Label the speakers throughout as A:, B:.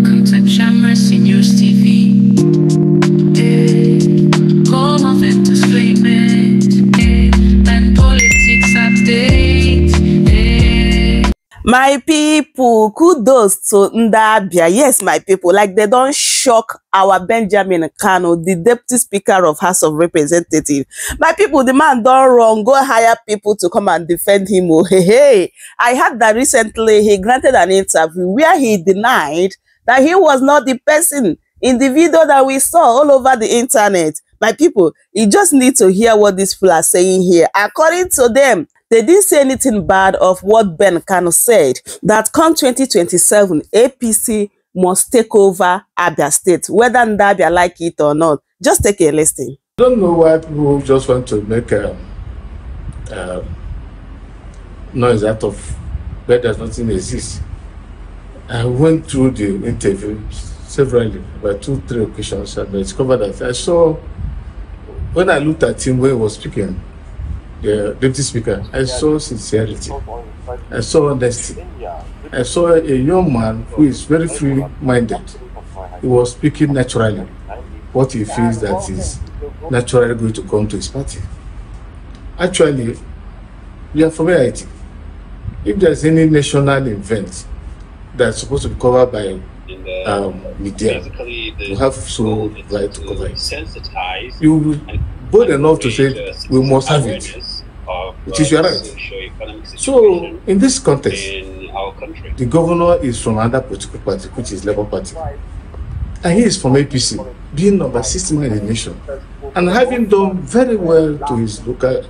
A: Concept Shamras in News TV. Call of entertainment. And politics update.
B: My people, kudos to Abia. Yes, my people, like they don't shock our Benjamin Kanu, the Deputy Speaker of House of Representatives. My people, the man done wrong. Go hire people to come and defend him. Oh, hey. I heard that recently he granted an interview where he denied that he was not the person in the video that we saw all over the internet. My people, you just need to hear what these people are saying here. According to them, they didn't say anything bad of what Ben Kanu said, that come 2027, APC must take over Abia State, whether Ndabia like it or not. Just take a listen.
C: I don't know why people just want to make noise out of where does nothing exist. I went through the interview severally, about 2-3 occasions, and I discovered that I saw, when I looked at him when he was speaking, the Deputy Speaker, I saw sincerity, I saw honesty, I saw a young man who is very free-minded. He was speaking naturally, what he feels that is naturally going to come to his party. Actually, we are from Haiti. If there's any national event that's supposed to be covered by media, we have so right to cover it. You will be bold enough to say we must have it, which is your right. So in this context, the governor is from another political party, which is Labour Party, and he is from APC, being number 69 in the nation, and having done very well to his local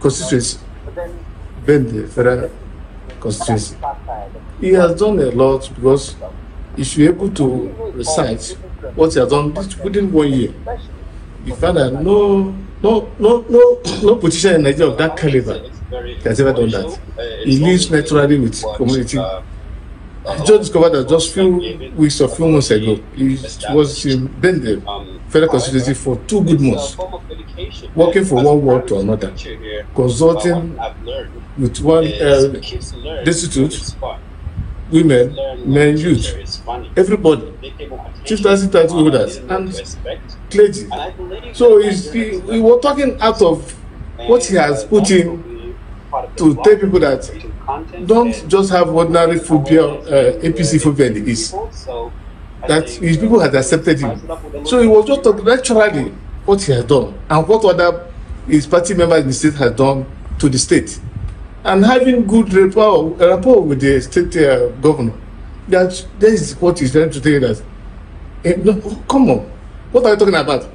C: constituency, then the federal constituency. He has done a lot, because if you're able to recite what he has done within 1 year, you find that no politician in Nigeria of that caliber has ever done that. He lives naturally with community. I just discovered that just few weeks or few months ago, he was in the federal constituency for 2 good months, working from one ward to another, consulting with one destitute, women, men, youth, everybody, chieftaincy title holders, and clergy. So he was talking out of what he has put in to tell people that don't just have ordinary phobia, APC phobia in the East, that his people had accepted him. So he was just talking naturally what he has done and what other his party members in the state has done to the state, and having good rapport with the state governor. That is what he's trying to tell you, that no, come on, what are you talking about?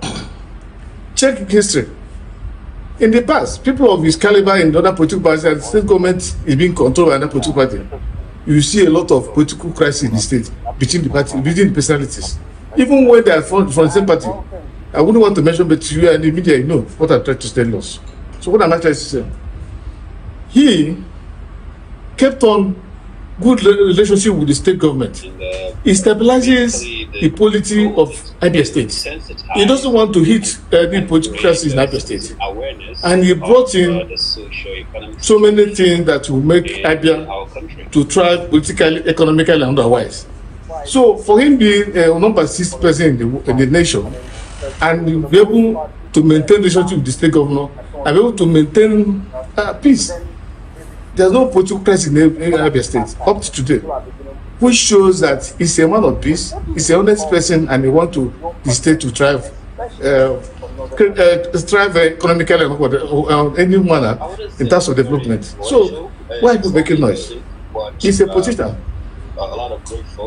C: Check history. In the past, people of his caliber in other political parties, and the state government is being controlled by another political party, you see a lot of political crisis in the state between the party, between the personalities. Even when they are from the same party, I wouldn't want to mention, but you and the media, you know what I'm trying to tell us. So what am I trying to say? He kept on good relationship with the state government. He stabilizes the polity of Abia State. He doesn't want to hit any political crisis in Abia State. And he brought in so many things that will make Abia to thrive politically, economically, and otherwise. So for him being number 6 person in the nation, and be able to maintain relationship with the state governor, and be able to maintain peace. There's no political crisis in Abia State up to today, which shows that he's a man of peace, he's an honest person, and he wants the state to thrive economically and any manner in terms of development. So why are people making noise? He's a politician.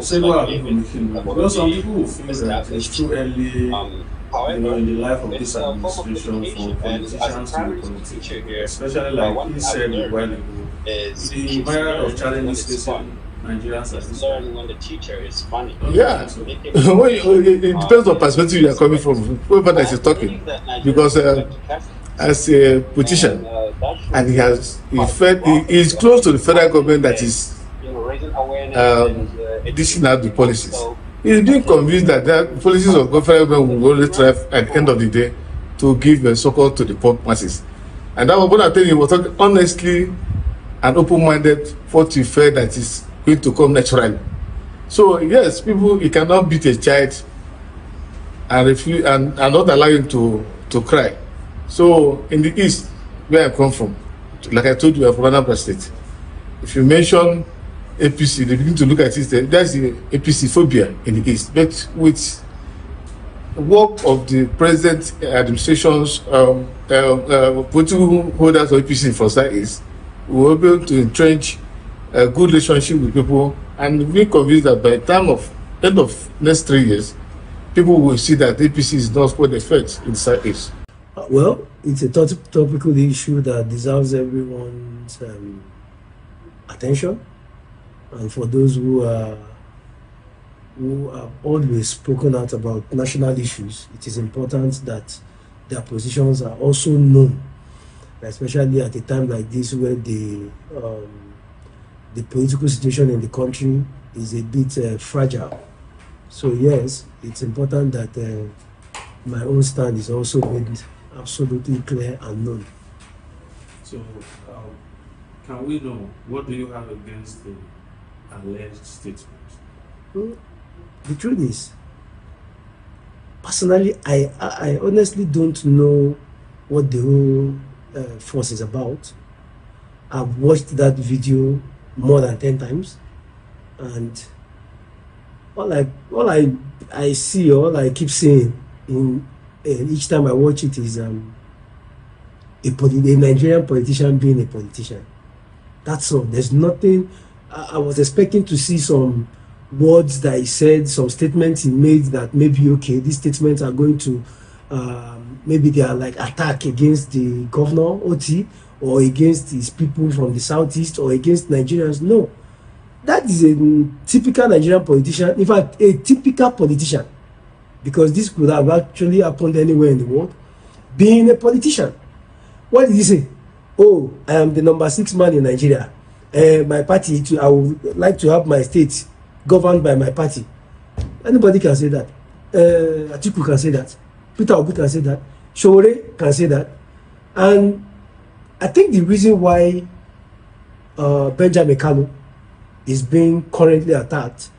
D: Say why are people making noise? Because some people will feel that it's too early, in the life of this administration for politicians to be politics, especially like he said a while ago, the myriad of challenges facing Nigerians as learn when the teacher is funny.
C: Yeah, it depends on perspective you are coming from, whoever that is talking, because as a politician, and he is close to the federal government that is dishing out the policies. He's being convinced that the policies of federal government will only thrive at the end of the day to give support to the poor masses. And that was what I tell you, he was talking honestly and open-minded, what he felt that is going to come naturally. So yes, people, you cannot beat a child and refuse and not allow him to cry. So in the east, where I come from, like I told you, I'm from Anambra State. If you mention APC, they begin to look at it. That's the APC phobia in the east. But with work of the present administration's political holders of APC for Southeast, we were able to entrench a good relationship with people, and we convinced that by the time of end of next 3 years, people will see that APC is not what they felt in Southeast.
E: Well, it's a topical issue that deserves everyone's attention, and for those who have always spoken out about national issues, it is important that their positions are also known, especially at a time like this where the political situation in the country is a bit fragile. So yes, it's important that my own stand is also made absolutely clear and known.
D: So, can we know what do you have against the alleged statement?
E: Well, the truth is, personally, I honestly don't know what the whole force is about. I've watched that video more than 10 times, and all I see, all I keep saying in each time I watch it is a Nigerian politician being a politician. That's all. There's nothing. I was expecting to see some words that he said, some statements he made that maybe, okay, these statements are going to, maybe they are like attack against the governor, OT, or against his people from the southeast, or against Nigerians. No. That is a typical Nigerian politician, in fact, a typical politician, because this could have actually happened anywhere in the world, being a politician. What did he say? Oh, I am the number 6 man in Nigeria. My party, I would like to have my state governed by my party. Anybody can say that. Atiku can say that. Peter Obi can say that. Showore can say that. And I think the reason why Benjamin Kalu is being currently attacked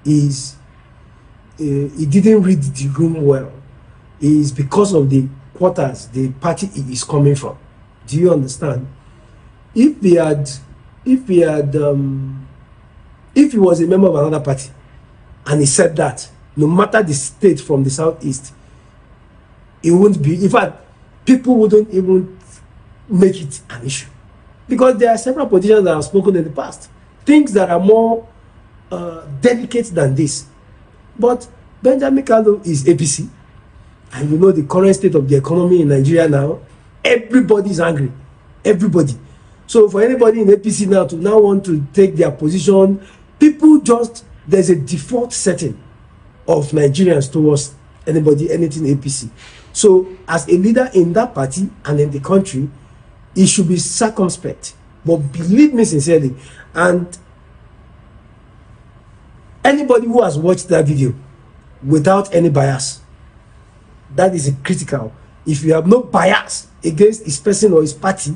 E: is he didn't read the room well. Is because of the quarters the party is coming from. Do you understand? If he was a member of another party and he said that, no matter the state from the southeast, it won't be. In fact, people wouldn't even make it an issue, because there are several politicians that have spoken in the past, things that are more delicate than this. But Benjamin Kalu is APC, and you know the current state of the economy in Nigeria now. Everybody is angry, everybody. So for anybody in APC now to now want to take their position, people just, there's a default setting of Nigerians towards anything APC. So as a leader in that party and in the country, he should be circumspect. But believe me sincerely, and anybody who has watched that video without any bias, that is critical. If you have no bias against his person or his party,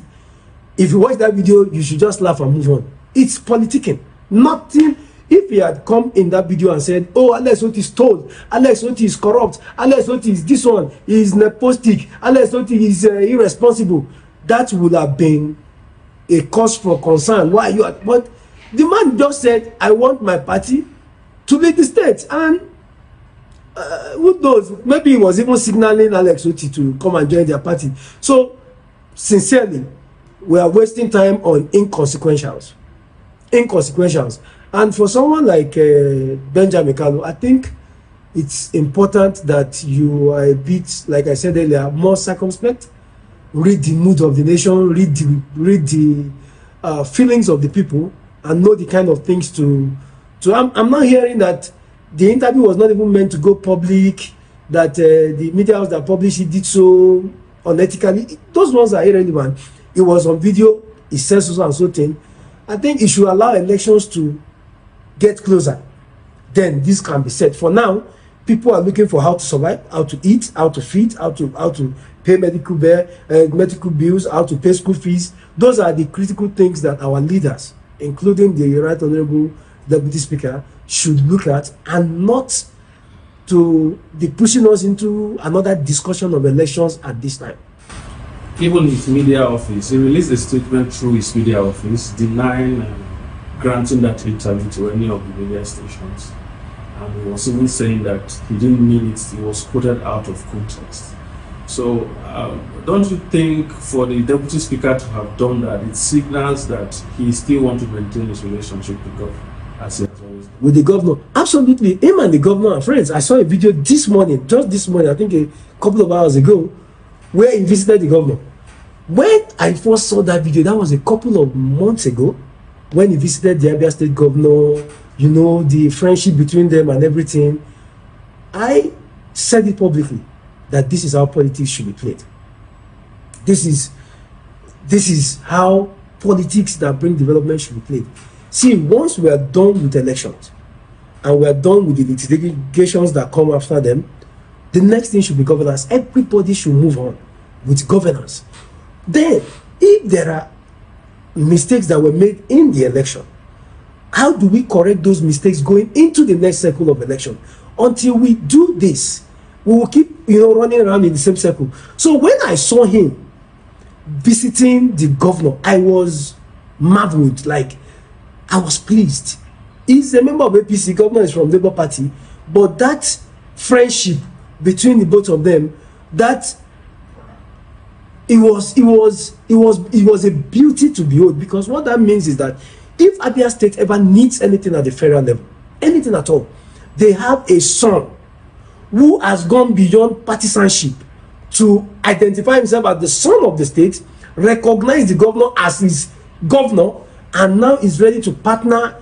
E: if you watch that video, you should just laugh and move on. It's politicking. Nothing. If he had come in that video and said, oh, Alex Oti stole, Alex Oti is corrupt, Alex Oti is this one, he is nepotistic, Alex Oti is irresponsible, that would have been a cause for concern. Why you are? But the man just said, I want my party to lead the state. And who knows? Maybe he was even signaling Alex Oti to come and join their party. So, sincerely, we are wasting time on inconsequentials. And for someone like Benjamin Kalu, I think it's important that you are a bit, like I said earlier, more circumspect. Read the mood of the nation, read the feelings of the people, and know the kind of things to. I'm not hearing that the interview was not even meant to go public, that the media house that published it did so unethically. Those ones are irrelevant. It was on video, it says so and so thing. I think it should allow elections to get closer. Then this can be said. For now, people are looking for how to survive, how to eat, how to feed, how to pay medical bills, how to pay school fees. Those are the critical things that our leaders, including the Right Honorable Deputy Speaker, should look at, and not to be pushing us into another discussion of elections at this time.
D: Even his media office, he released a statement through his media office denying granting that interview to any of the media stations. And he was even saying that he didn't mean it, he was quoted out of context. So, don't you think for the Deputy Speaker to have done that, it signals that he still wants to maintain his relationship with God, as he has always done?
E: With the governor? Absolutely. Him and the governor are friends. I saw a video this morning, just this morning, I think a couple of hours ago, where he visited the governor. When I first saw that video, that was a couple of months ago, when he visited the Abia State governor, you know, the friendship between them and everything. I said it publicly that this is how politics should be played. This is how politics that bring development should be played. See, once we are done with elections and we are done with the litigations that come after them, the next thing should be governance. Everybody should move on with governance. Then, if there are mistakes that were made in the election, how do we correct those mistakes going into the next cycle of election? Until we do this, we will keep, you know, running around in the same circle. So when I saw him visiting the governor, I was marveled. Like, I was pleased. He's a member of APC, governor is from Labour Party, but that friendship between the both of them, that it was a beauty to behold, because what that means is that if Abia State ever needs anything at the federal level, anything at all, they have a son who has gone beyond partisanship to identify himself as the son of the state, recognize the governor as his governor, and now is ready to partner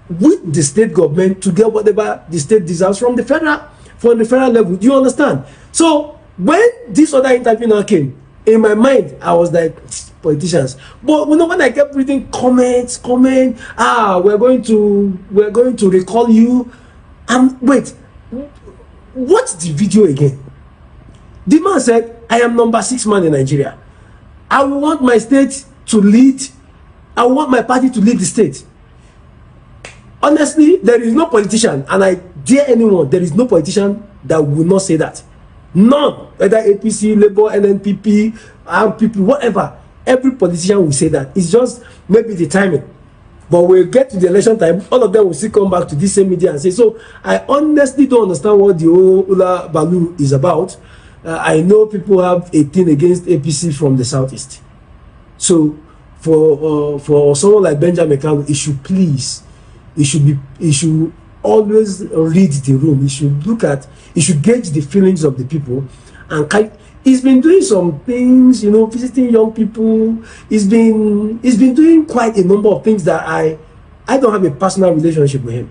E: with the state government to get whatever the state deserves from the federal level. Do you understand? So when this other interview now came, in my mind, I was like, politicians. But you know, when I kept reading comments, we're going to recall you. Wait, watch the video again. The man said, I am number 6 man in Nigeria. I want my state to lead. I want my party to lead the state. Honestly, there is no politician, and I dare anyone, there is no politician that will not say that. None. Whether APC, Labour, NNPP, RPP, whatever. Every politician will say that. It's just maybe the timing. But we'll get to the election time, all of them will still come back to this same media and say, so I honestly don't understand what the whole Ula Balu is about. I know people have a thing against APC from the southeast. So for someone like Benjamin Kalu, he should always read the room. He should gauge the feelings of the people. And he's been doing some things, you know, visiting young people. He's been doing quite a number of things that I don't have a personal relationship with him.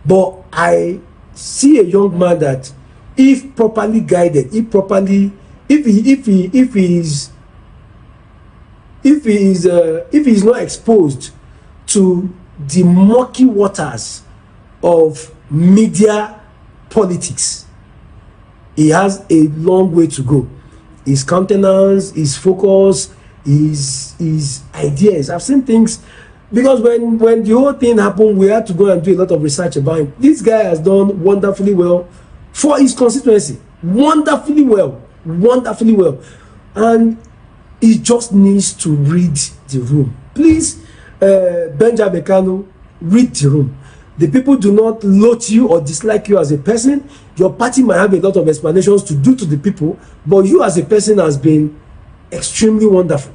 E: But I see a young man that, if properly guided, if he is not exposed to the murky waters of media politics, he has a long way to go. His countenance, his focus, his ideas. I've seen things, because when the whole thing happened, we had to go and do a lot of research about him. This guy has done wonderfully well for his constituency. Wonderfully well. And he just needs to read the room. Please, Benjamin Kanu, read the room. The people do not loathe you or dislike you as a person. Your party might have a lot of explanations to do to the people, but you as a person has been extremely wonderful.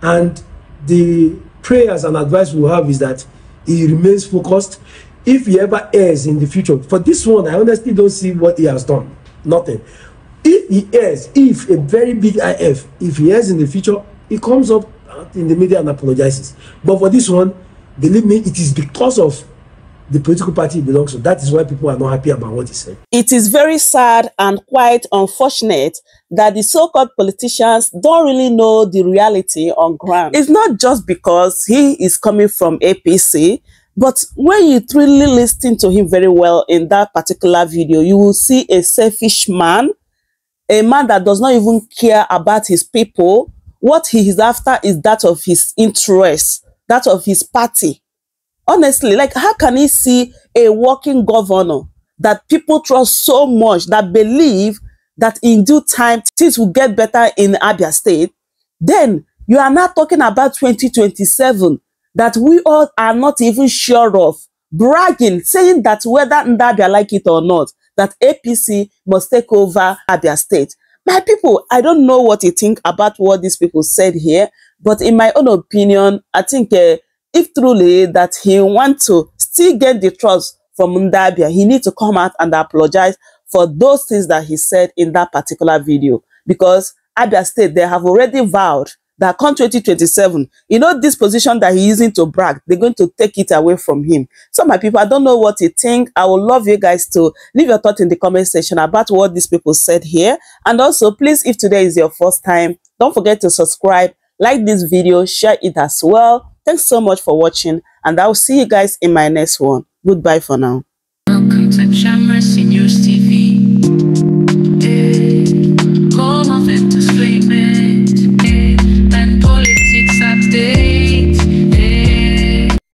E: And the prayers and advice we have is that he remains focused. If he ever errs in the future, for this one, I honestly don't see what he has done. Nothing. If he errs, if a very big if he errs in the future, he comes up in the media and apologizes. But for this one, believe me, it is because of the political party he belongs to. That is why people are not happy about what he said.
B: It is very sad and quite unfortunate that the so-called politicians don't really know the reality on ground. It's not just because he is coming from APC, but when you truly listen to him very well in that particular video, you will see a selfish man, a man that does not even care about his people. What he is after is that of his interests, that of his party. Honestly, like, how can he see a working governor that people trust so much, that believe that in due time things will get better in Abia State? Then you are not talking about 2027 that we all are not even sure of, bragging, saying that whether Ndabia like it or not, that APC must take over Abia State. My people, I don't know what you think about what these people said here, but in my own opinion, I think if truly that he wants to still get the trust from Ndabia, he needs to come out and apologize for those things that he said in that particular video. Because Abia State, they have already vowed that come 2027, you know, this position that he's using to brag, they're going to take it away from him. So my people, I don't know what you think. I would love you guys to leave your thoughts in the comment section about what these people said here. And also, please, if today is your first time, don't forget to subscribe, like this video, share it as well. Thanks so much for watching, and I'll see you guys in my next one. Goodbye for now.
A: Welcome to Chamber Seniors TV.